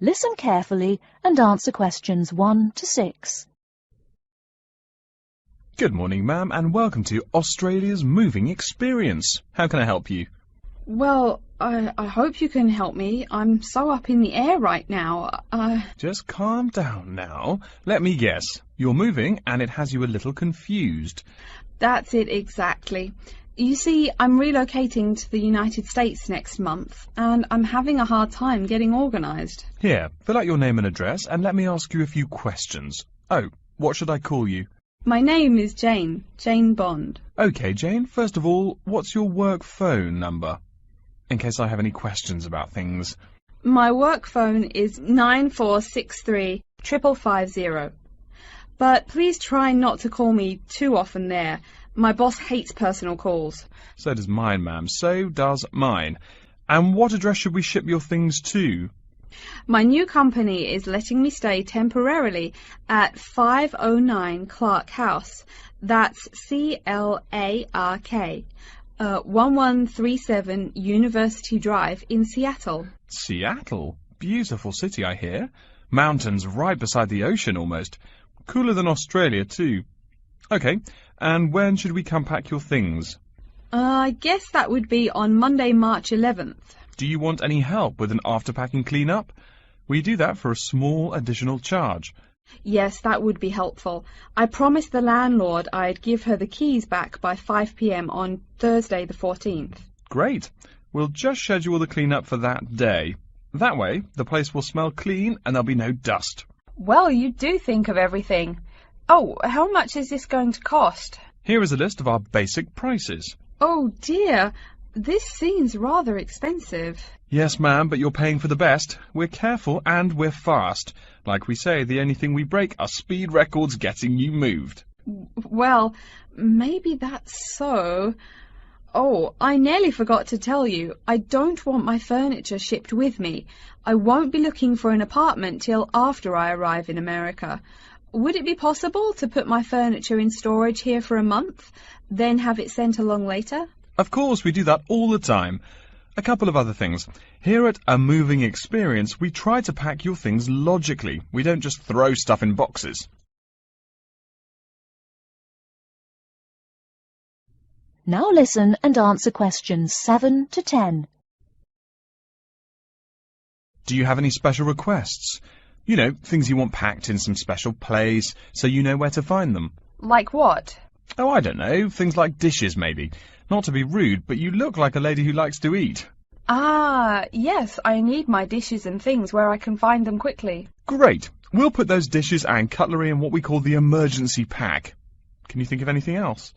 Listen carefully and answer questions 1 to 6. Good morning, ma'am, and welcome to Australia's Moving Experience. How can I help you? Well, I hope you can help me. I'm so up in the air right now. Just calm down now. Let me guess. You're moving and it has you a little confused. That's it exactly. You see, I'm relocating to the United States next month, and I'm having a hard time getting organised. Here, fill out your name and address and let me ask you a few questions. Oh, what should I call you? My name is Jane Bond. OK, Jane, first of all, what's your work phone number? In case I have any questions about things. My work phone is 9463 550. But please try not to call me too often there. My boss hates personal calls. So does mine, ma'am. So does mine. And what address should we ship your things to? My new company is letting me stay temporarily at 509 Clark House. That's CLARK. 1137 University Drive in Seattle. Seattle? Beautiful city, I hear. Mountains right beside the ocean almost. Cooler than Australia, too. OK, and when should we come pack your things? I guess that would be on Monday, March 11th. Do you want any help with an after-packing clean-up? We do that for a small additional charge. Yes, that would be helpful. I promised the landlord I'd give her the keys back by 5 p.m. on Thursday the 14th. Great. We'll just schedule the clean-up for that day. That way, the place will smell clean and there'll be no dust. Well, you do think of everything. Oh, how much is this going to cost? Here is a list of our basic prices. Oh dear, this seems rather expensive. Yes, ma'am, but you're paying for the best. We're careful and we're fast. Like we say, the only thing we break are speed records getting you moved. Well, maybe that's so. Oh, I nearly forgot to tell you. I don't want my furniture shipped with me. I won't be looking for an apartment till after I arrive in America. Would it be possible to put my furniture in storage here for a month, then have it sent along later? Of course, we do that all the time. A couple of other things. Here at A Moving Experience, we try to pack your things logically. We don't just throw stuff in boxes. Now listen and answer questions 7 to 10. Do you have any special requests? You know, things you want packed in some special place, so you know where to find them. Like what? Oh, I don't know. Things like dishes, maybe. Not to be rude, but you look like a lady who likes to eat. Ah, yes, I need my dishes and things where I can find them quickly. Great. We'll put those dishes and cutlery in what we call the emergency pack. Can you think of anything else?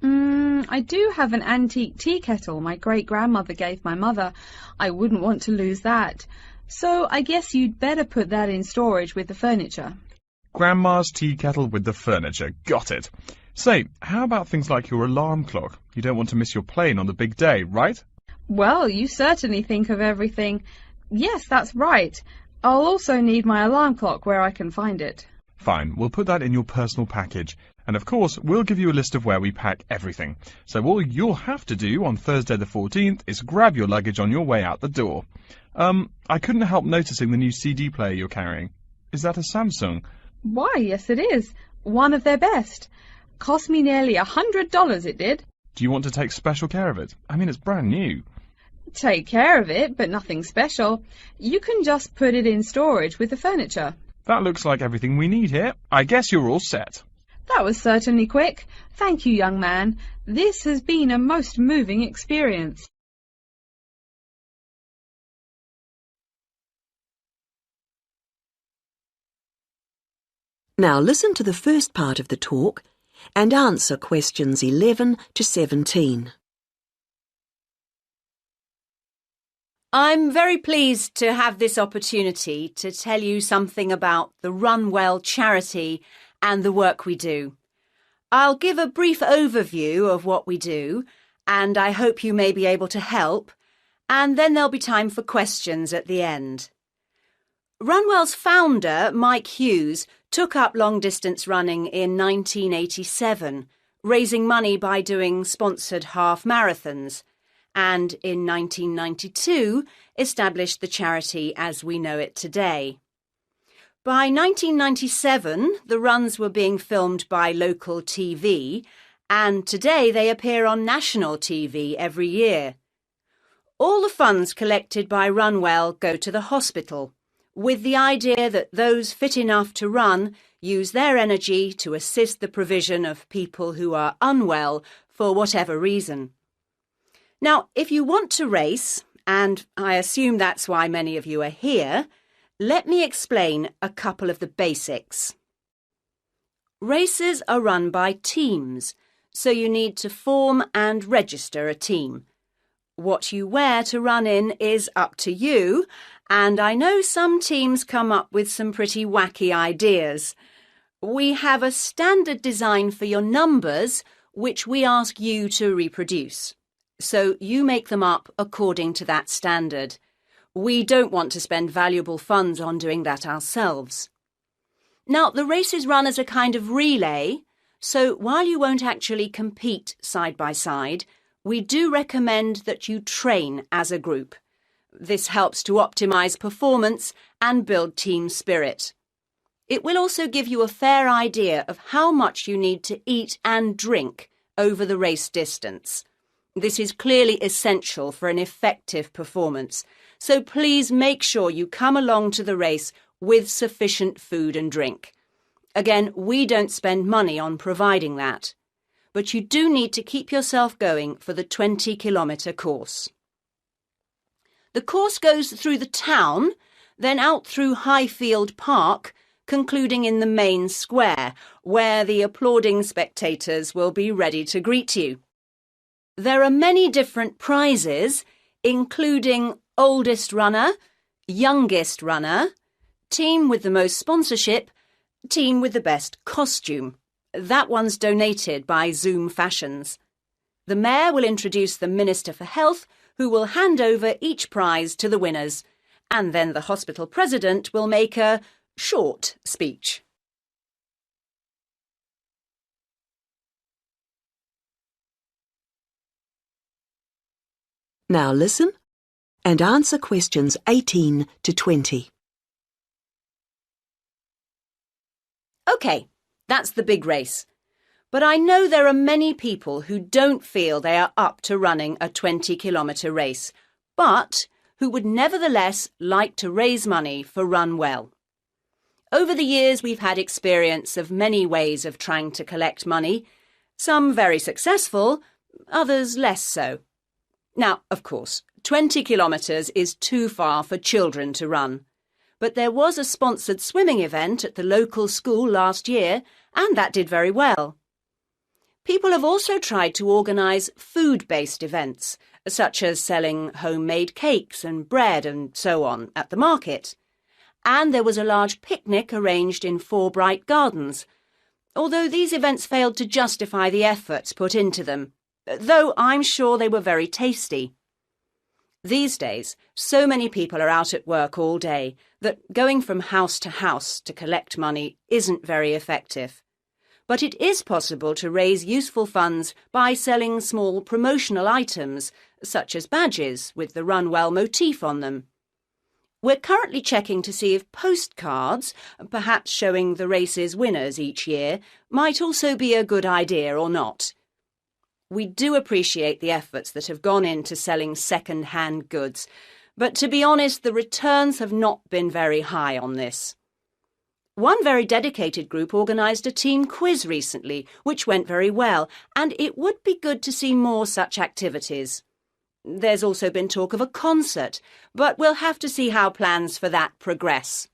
I do have an antique tea kettle my great-grandmother gave my mother. I wouldn't want to lose that. So I guess you'd better put that in storage with the furniture. Grandma's tea kettle with the furniture. Got it. Say, how about things like your alarm clock? You don't want to miss your plane on the big day, right? Well, you certainly think of everything. Yes, that's right. I'll also need my alarm clock where I can find it. Fine, we'll put that in your personal package. And of course, we'll give you a list of where we pack everything. So all you'll have to do on Thursday the 14th is grab your luggage on your way out the door. I couldn't help noticing the new CD player you're carrying. Is that a Samsung? Why, yes it is. One of their best. Cost me nearly $100, it did. Do you want to take special care of it? I mean, it's brand new. Take care of it, but nothing special. You can just put it in storage with the furniture. That looks like everything we need here. I guess you're all set. That was certainly quick. Thank you, young man. This has been a most moving experience. Now listen to the first part of the talk and answer questions 11 to 17. I'm very pleased to have this opportunity to tell you something about the Run Well charity and the work we do. I'll give a brief overview of what we do, and I hope you may be able to help, and then there'll be time for questions at the end. Runwell's founder, Mike Hughes, took up long-distance running in 1987, raising money by doing sponsored half marathons, and in 1992 established the charity as we know it today. By 1997, the runs were being filmed by local TV, and today they appear on national TV every year. All the funds collected by Runwell go to the hospital, with the idea that those fit enough to run use their energy to assist the provision of people who are unwell for whatever reason. Now, if you want to race, and I assume that's why many of you are here, let me explain a couple of the basics. Races are run by teams, so you need to form and register a team. What you wear to run in is up to you, and I know some teams come up with some pretty wacky ideas. We have a standard design for your numbers, which we ask you to reproduce. So you make them up according to that standard. We don't want to spend valuable funds on doing that ourselves. Now, the race is run as a kind of relay, so while you won't actually compete side by side, we do recommend that you train as a group. This helps to optimise performance and build team spirit. It will also give you a fair idea of how much you need to eat and drink over the race distance. This is clearly essential for an effective performance, so please make sure you come along to the race with sufficient food and drink. Again, we don't spend money on providing that, but you do need to keep yourself going for the 20-kilometre course. The course goes through the town, then out through Highfield Park, concluding in the main square, where the applauding spectators will be ready to greet you. There are many different prizes, including oldest runner, youngest runner, team with the most sponsorship, team with the best costume. That one's donated by Zoom Fashions. The Mayor will introduce the Minister for Health, who will hand over each prize to the winners, and then the hospital president will make a short speech. Now listen and answer questions 18 to 20. OK, that's the big race. But I know there are many people who don't feel they are up to running a 20-kilometre race, but who would nevertheless like to raise money for Runwell. Over the years, we've had experience of many ways of trying to collect money, some very successful, others less so. Now, of course, 20 kilometres is too far for children to run. But there was a sponsored swimming event at the local school last year, and that did very well. People have also tried to organise food-based events, such as selling homemade cakes and bread and so on at the market. And there was a large picnic arranged in 4 Bright Gardens, although these events failed to justify the efforts put into them, though I'm sure they were very tasty. These days, so many people are out at work all day that going from house to collect money isn't very effective. But it is possible to raise useful funds by selling small promotional items, such as badges with the Runwell motif on them. We're currently checking to see if postcards, perhaps showing the race's winners each year, might also be a good idea or not. We do appreciate the efforts that have gone into selling second-hand goods, but to be honest, the returns have not been very high on this. One very dedicated group organised a team quiz recently, which went very well, and it would be good to see more such activities. There's also been talk of a concert, but we'll have to see how plans for that progress.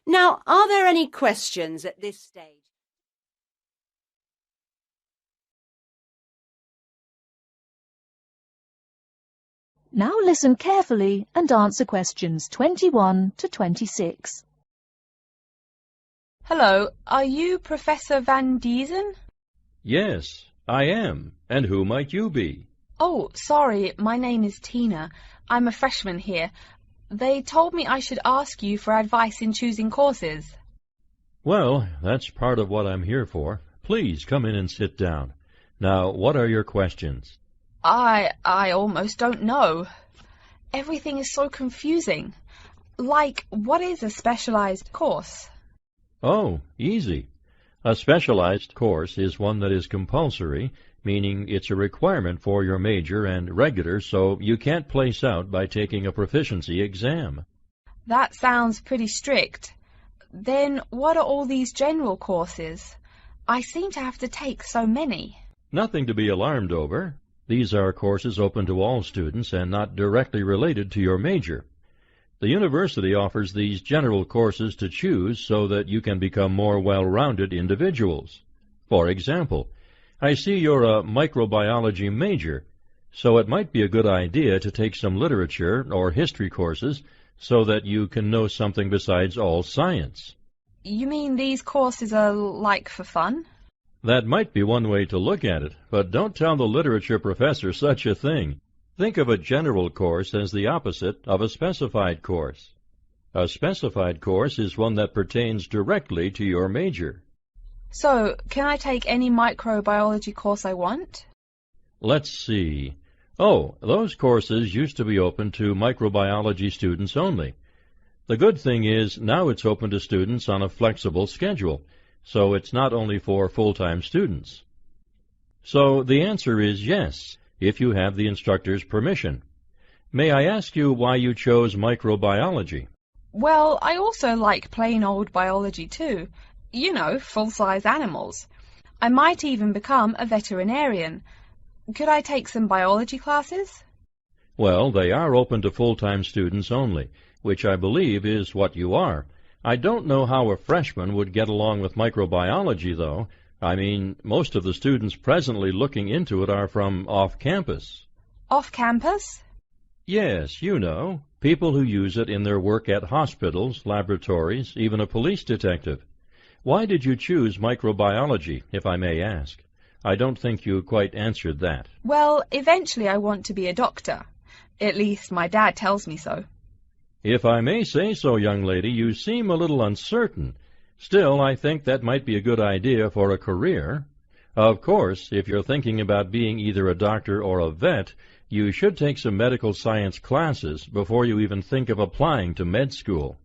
Now, are there any questions at this stage? Now listen carefully and answer questions 21 to 26. Hello, are you Professor Van Diesen? Yes, I am. And who might you be? Oh, sorry, my name is Tina. I'm a freshman here. They told me I should ask you for advice in choosing courses. Well, that's part of what I'm here for. Please come in and sit down. Now, what are your questions? I almost don't know. Everything is so confusing. Like, what is a specialized course? Oh, easy. A specialized course is one that is compulsory, meaning it's a requirement for your major, and regular, so you can't place out by taking a proficiency exam. That sounds pretty strict. Then what are all these general courses? I seem to have to take so many. Nothing to be alarmed over. These are courses open to all students and not directly related to your major. The university offers these general courses to choose so that you can become more well-rounded individuals. For example, I see you're a microbiology major, so it might be a good idea to take some literature or history courses so that you can know something besides all science. You mean these courses are like for fun? That might be one way to look at it, but don't tell the literature professor such a thing. Think of a general course as the opposite of a specified course. A specified course is one that pertains directly to your major. So, can I take any microbiology course I want? Let's see. Oh, those courses used to be open to microbiology students only. The good thing is now it's open to students on a flexible schedule, so it's not only for full-time students. So the answer is yes, if you have the instructor's permission. May I ask you why you chose microbiology? Well, I also like plain old biology too. You know, full-size animals. I might even become a veterinarian. Could I take some biology classes? Well, they are open to full-time students only, which I believe is what you are. I don't know how a freshman would get along with microbiology, though. I mean, most of the students presently looking into it are from off-campus. Off-campus? Yes, you know, people who use it in their work at hospitals, laboratories, even a police detective. Why did you choose microbiology, if I may ask? I don't think you quite answered that. Well, eventually I want to be a doctor. At least my dad tells me so. If I may say so, young lady, you seem a little uncertain. Still, I think that might be a good idea for a career. Of course, if you're thinking about being either a doctor or a vet, you should take some medical science classes before you even think of applying to med school.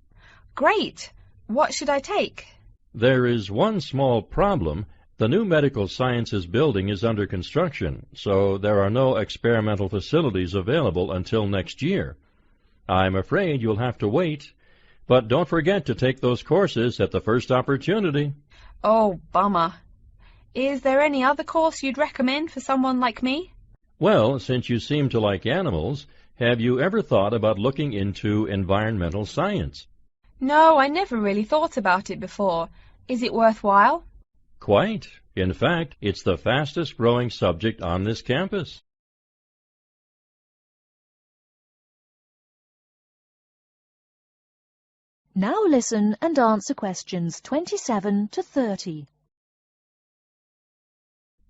Great! What should I take? There is one small problem. The new medical sciences building is under construction, so there are no experimental facilities available until next year. I'm afraid you'll have to wait, but don't forget to take those courses at the first opportunity. Oh, bummer. Is there any other course you'd recommend for someone like me? Well, since you seem to like animals, have you ever thought about looking into environmental science? No, I never really thought about it before. Is it worthwhile? Quite. In fact, it's the fastest growing subject on this campus. Now listen and answer questions 27 to 30.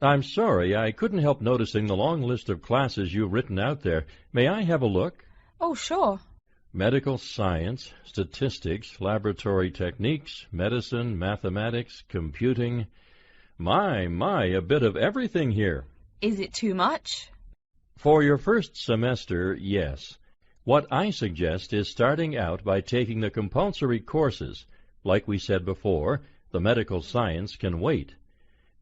I'm sorry, I couldn't help noticing the long list of classes you've written out there. May I have a look? Oh, sure. Medical science, statistics, laboratory techniques, medicine, mathematics, computing. My, a bit of everything here. Is it too much? For your first semester, yes. What I suggest is starting out by taking the compulsory courses. Like we said before, the medical science can wait.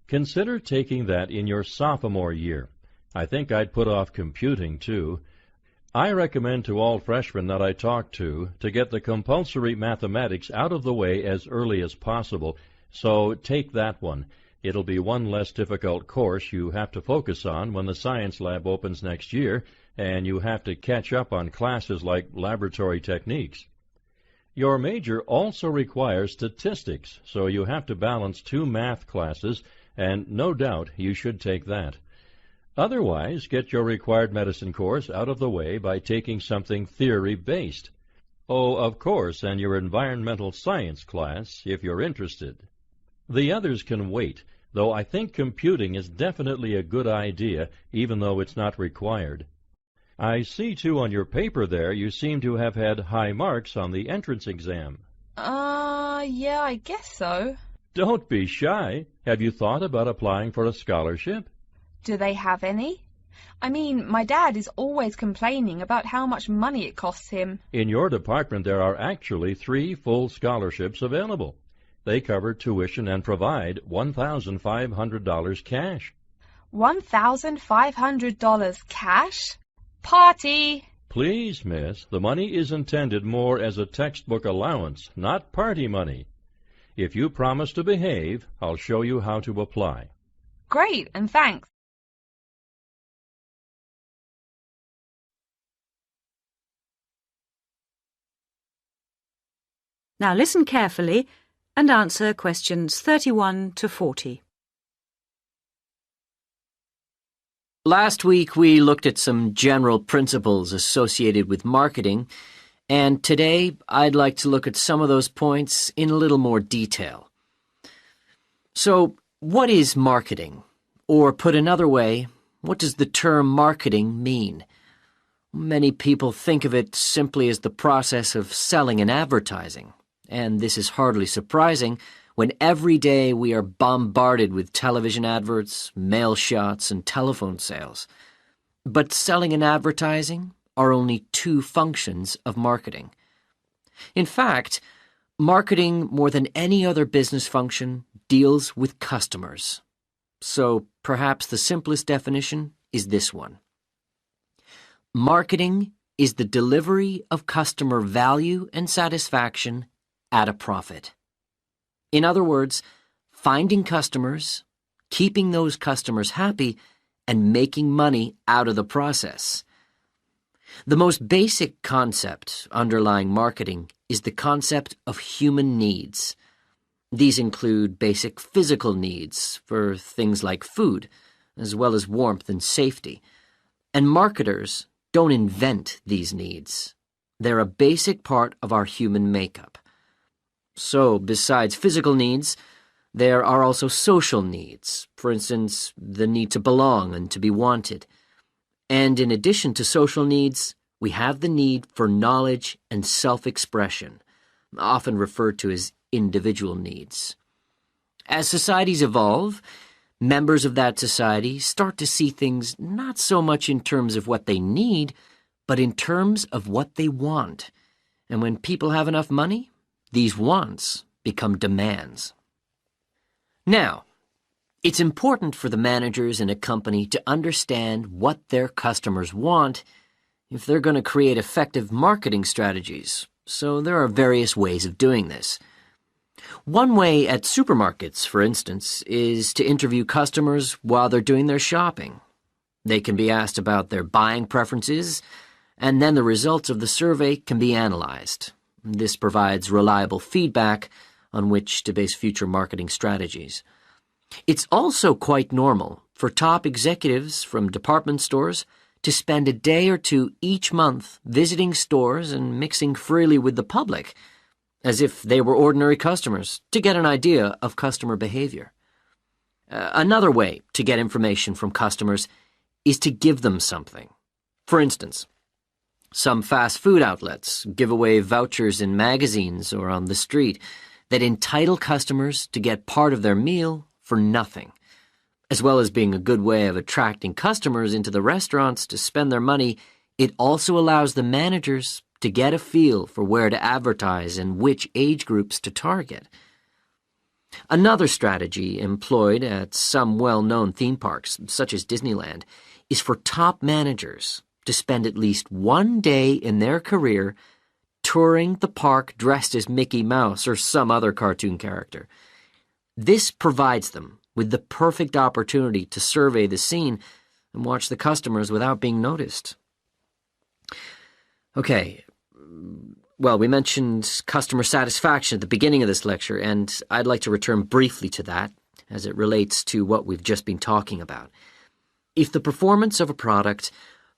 Consider taking that in your sophomore year. I think I'd put off computing, too. I recommend to all freshmen that I talk to get the compulsory mathematics out of the way as early as possible, so take that one. It'll be one less difficult course you have to focus on when the science lab opens next year, and you have to catch up on classes like laboratory techniques. Your major also requires statistics, so you have to balance 2 math classes, and no doubt you should take that. Otherwise, get your required medicine course out of the way by taking something theory-based. Oh, of course, and your environmental science class, if you're interested. The others can wait, though I think computing is definitely a good idea, even though it's not required. I see, too, on your paper there, you seem to have had high marks on the entrance exam. Yeah, I guess so. Don't be shy. Have you thought about applying for a scholarship? Do they have any? I mean, my dad is always complaining about how much money it costs him. In your department, there are actually 3 full scholarships available. They cover tuition and provide $1,500 cash. $1,500 cash? Party! Please, miss, the money is intended more as a textbook allowance, not party money. If you promise to behave, I'll show you how to apply. Great, and thanks. Now listen carefully and answer questions 31 to 40. Last week we looked at some general principles associated with marketing, and today I'd like to look at some of those points in a little more detail. So, what is marketing? Or put another way, what does the term marketing mean? Many people think of it simply as the process of selling and advertising, and this is hardly surprising when every day we are bombarded with television adverts, mail shots, and telephone sales. But selling and advertising are only 2 functions of marketing. In fact, marketing, more than any other business function, deals with customers. So perhaps the simplest definition is this one. Marketing is the delivery of customer value and satisfaction at a profit. In other words, finding customers, keeping those customers happy, and making money out of the process. The most basic concept underlying marketing is the concept of human needs. These include basic physical needs for things like food, as well as warmth and safety. And marketers don't invent these needs. They're a basic part of our human makeup. So, besides physical needs, there are also social needs, for instance, the need to belong and to be wanted. And in addition to social needs, we have the need for knowledge and self-expression, often referred to as individual needs. As societies evolve, members of that society start to see things not so much in terms of what they need, but in terms of what they want. And when people have enough money, these wants become demands. Now, it's important for the managers in a company to understand what their customers want if they're going to create effective marketing strategies, so there are various ways of doing this. One way at supermarkets, for instance, is to interview customers while they're doing their shopping. They can be asked about their buying preferences, and then the results of the survey can be analyzed. This provides reliable feedback on which to base future marketing strategies. It's also quite normal for top executives from department stores to spend a day or 2 each month visiting stores and mixing freely with the public, as if they were ordinary customers, to get an idea of customer behavior. Another way to get information from customers is to give them something. For instance, some fast food outlets give away vouchers in magazines or on the street that entitle customers to get part of their meal for nothing. As well as being a good way of attracting customers into the restaurants to spend their money, it also allows the managers to get a feel for where to advertise and which age groups to target. Another strategy employed at some well-known theme parks, such as Disneyland, is for top managers to spend at least 1 day in their career touring the park dressed as Mickey Mouse or some other cartoon character. This provides them with the perfect opportunity to survey the scene and watch the customers without being noticed. Okay, well, we mentioned customer satisfaction at the beginning of this lecture, and I'd like to return briefly to that as it relates to what we've just been talking about. If the performance of a product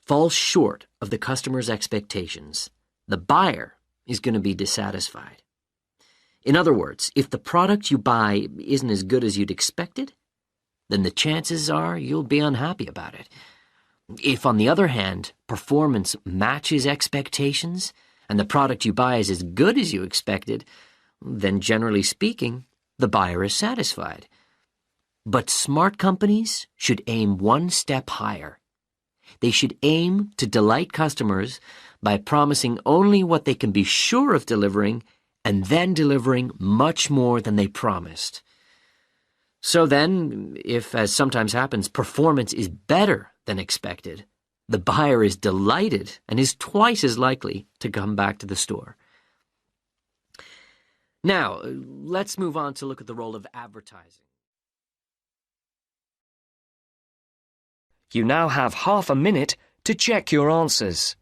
falls short of the customer's expectations, the buyer is going to be dissatisfied. In other words, if the product you buy isn't as good as you'd expected, then the chances are you'll be unhappy about it. If, on the other hand, performance matches expectations and the product you buy is as good as you expected, then generally speaking, the buyer is satisfied. But smart companies should aim 1 step higher. They should aim to delight customers by promising only what they can be sure of delivering and then delivering much more than they promised. So then, if, as sometimes happens, performance is better than expected, the buyer is delighted and is twice as likely to come back to the store. Now, let's move on to look at the role of advertising. You now have half a minute to check your answers.